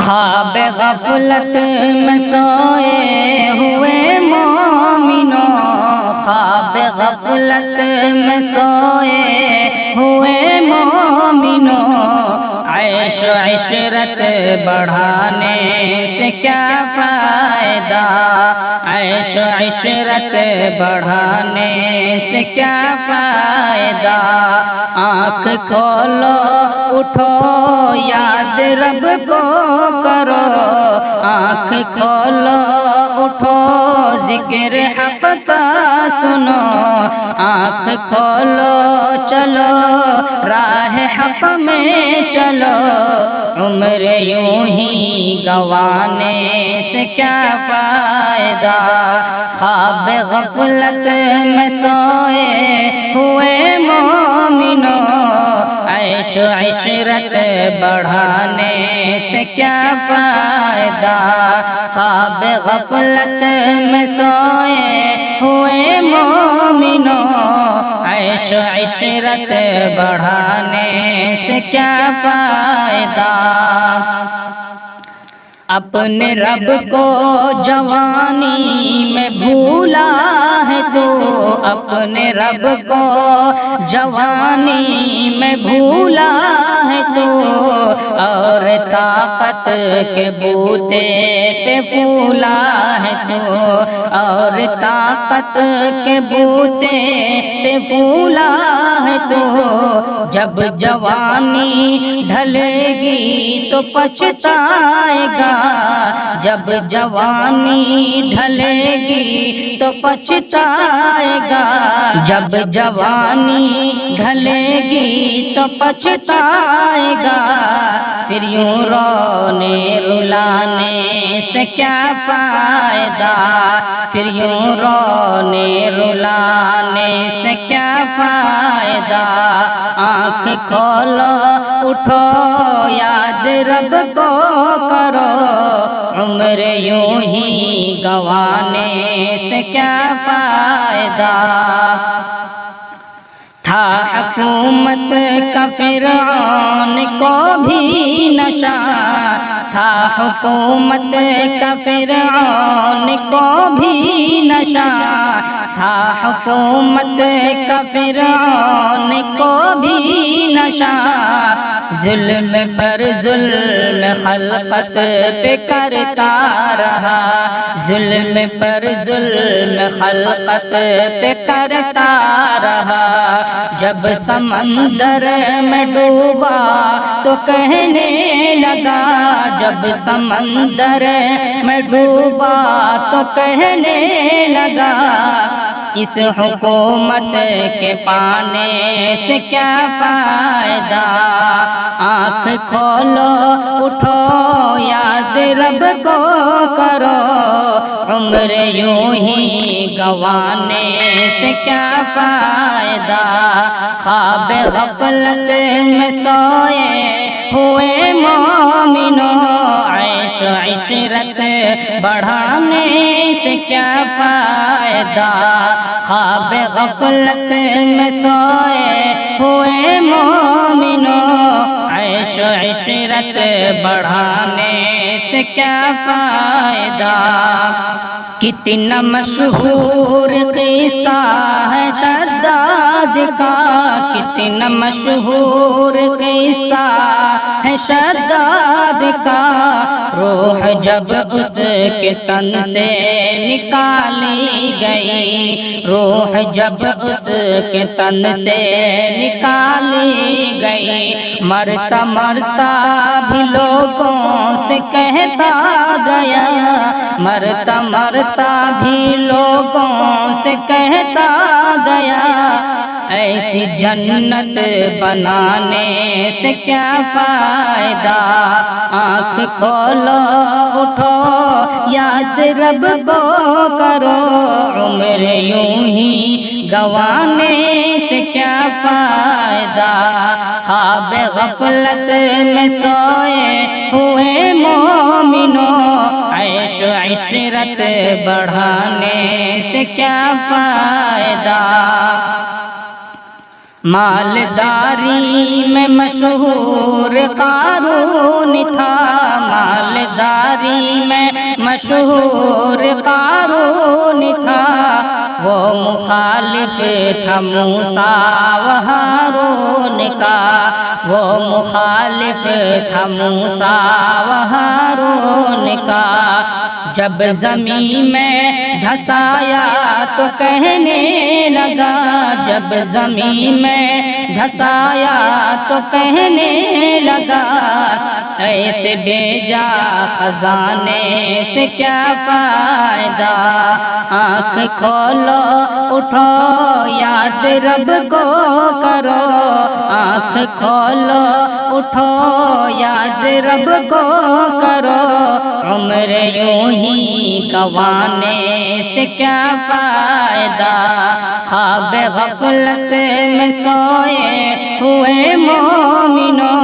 خواب غفلت میں سوئے ہوئے مومنوں، خواب غفلت میں سوئے ہوئے مومنوں، عیش و عشرت بڑھانے سے کیا فائدہ، عیش و عشرت بڑھانے سے کیا فائدہ، آنکھ کھولو اٹھو یاد رب کو کرو، آنکھ کھولو اٹھو ذکر حق کا سنو، آنکھ کھولو چلو راہ حق میں چلو، عمر یوں ہی گنوانے سے کیا فائدہ، خواب غفلت میں سوئے ہوئے مومنوں، عیش و عشرت بڑھانے سے کیا فائدہ، خواب غفلت میں سوئے ہوئے مومنوں، عیش و عشرت بڑھانے سے کیا فائدہ، اپنے رب کو جوانی میں بھولا ہے تو، اپنے رب کو جوانی میں بھولا ہے تو، اور طاقت کے بوتے پہ پھولا ہے تو، اور طاقت کے بوتے پہ پھولا ہے تو، جب جوانی ڈھلے گی تو پچھتائے گا، جب جوانی ڈھلے گی تو پچھتائے گا، جب جوانی ڈھلے گی تو پچھتائے گا، پھر یوں رونے رلانے سے کیا فائدہ، پھر یوں رونے رلانے سے کیا فائدہ، آنکھ کھولو اٹھو یاد رب کو کرو، عمر یوں ہی گنوانے سے کیا فائدہ، تھا حکومت کا فرعون کو بھی نشہ، تھا حکومت کا فرعون کو بھی نشہ، تھا حکومت کا فرعون کو بھی نشہ، ظلم پر ظلم خلقت پہ کرتا رہا، ظلم پر ظلم خلقت پہ کرتا رہا، جب سمندر میں ڈوبا تو کہنے لگا، جب سمندر میں ڈوبا تو کہنے لگا، اس حکومت کے پانے سے کیا فائدہ، آنکھ کھولو اٹھو یاد رب کو کرو، عمر یوں ہی گنوانے سے کیا فائدہ، خواب غفلت میں سوئے ہوئے مومنوں، عیش و عشرت بڑھانے سے کیا فائدہ، خواب غفلت میں سوئے ہوئے مومنوں، عیش و عشرت بڑھانے سے کیا فائدہ، کتنا مشہور قصہ ہے شداد کا، کتنا مشہور قصہ ہے شداد کا، روح جب اس کے تن سے نکالی گئی، روح جب اس کے تن سے نکالی گئی، مرتا مرتا بھی لوگوں سے کہتا گیا، مرتا مرتا بھی لوگوں سے کہتا گیا، ایسی جنت بنانے سے کیا فائدہ، آنکھ کھولو اٹھو یاد رب کو کرو، عمر یوں ہی گنوانے سے کیا فائدہ، خواب غفلت میں سوئے ہوئے مومنوں، عیش و عشرت بڑھانے سے کیا فائدہ، مالداری میں مشہور قارون تھا، مالداری داری میں مشہور قارون تھا، وہ مخالف تھا موسیٰ و ہارون کا، وہ مخالف تھا موسیٰ و ہارون کا۔ جب زمین میں دھسایا تو کہنے لگا، جب زمین میں دھسایا تو کہنے لگا، ایسے بھیجا خزانے سے کیا فائدہ، آنکھ کھولو اٹھو یاد رب کو کرو، آنکھ کھولو اٹھو یاد رب کو کرو، عمر یوں ہی گنوانے سے کیا فائدہ، خواب غفلت میں سوئے ہوئے مومنوں،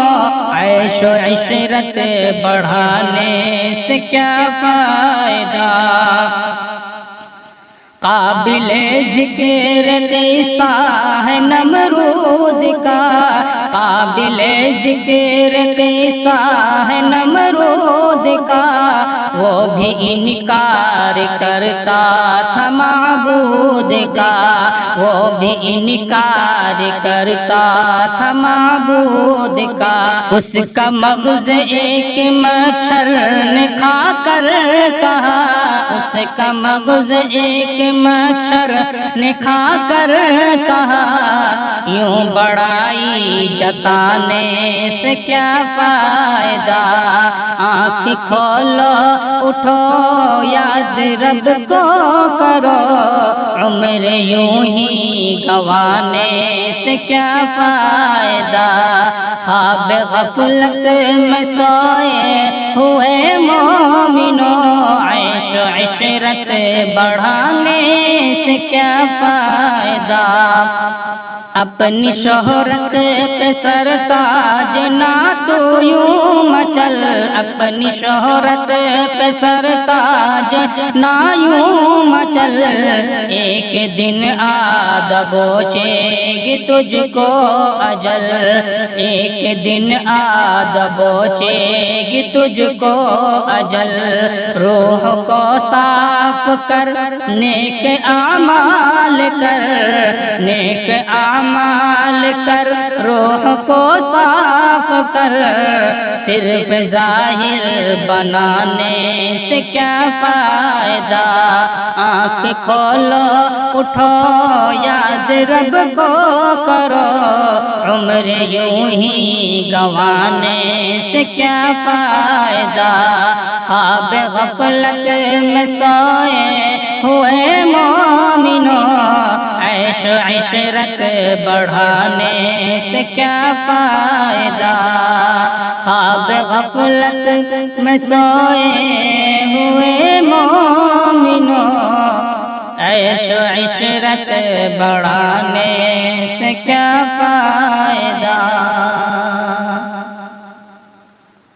عیش و عشرت بڑھانے سے کیا فائدہ۔ قابل ذکر قصہ ہے نمرود کا، قابل ذکر قصہ ہے نمرود کا، وہ بھی انکار کرتا تھا معبود کا، وہ بھی انکار کرتا تھا معبود کا، اس کا مغز ایک مچھر نے کھا کر کہا، اس کا مغز ایک مچھر نے کھا کر کہا، یوں بڑائی جتانے سے کیا فائدہ، آنکھ کھولو اٹھو یاد رب کو کرو، عمر یوں ہی گنوانے سے کیا فائدہ، خواب غفلت میں سوئے ہوئے مومنوں، عیش و عشرت بڑھانے سے کیا فائدہ۔ اپنی شہرت پہ سرتاج نہ تو یوں مچل، اپنی شہرت پہ سرتاج نہ یوں مچل، ایک دن آ دبوچے گی تجھ کو اجل، ایک دن آ دبوچے گی تجھ کو اجل، روح کو صاف کر نیک اعمال کر، نیک اعمال کر، روح کو صاف کر، صرف ظاہر بنانے سے کیا فائدہ، آنکھ کھولو اٹھو یاد رب کو کرو، عمر یوں ہی گنوانے سے کیا فائدہ، خواب غفلت میں سوئے ہوئے مومنوں، عیش و عشرت بڑھانے سے کیا فائدہ، خواب غفلت میں سوئے ہوئے مومنوں، عیش و عشرت بڑھانے سے کیا فائدہ۔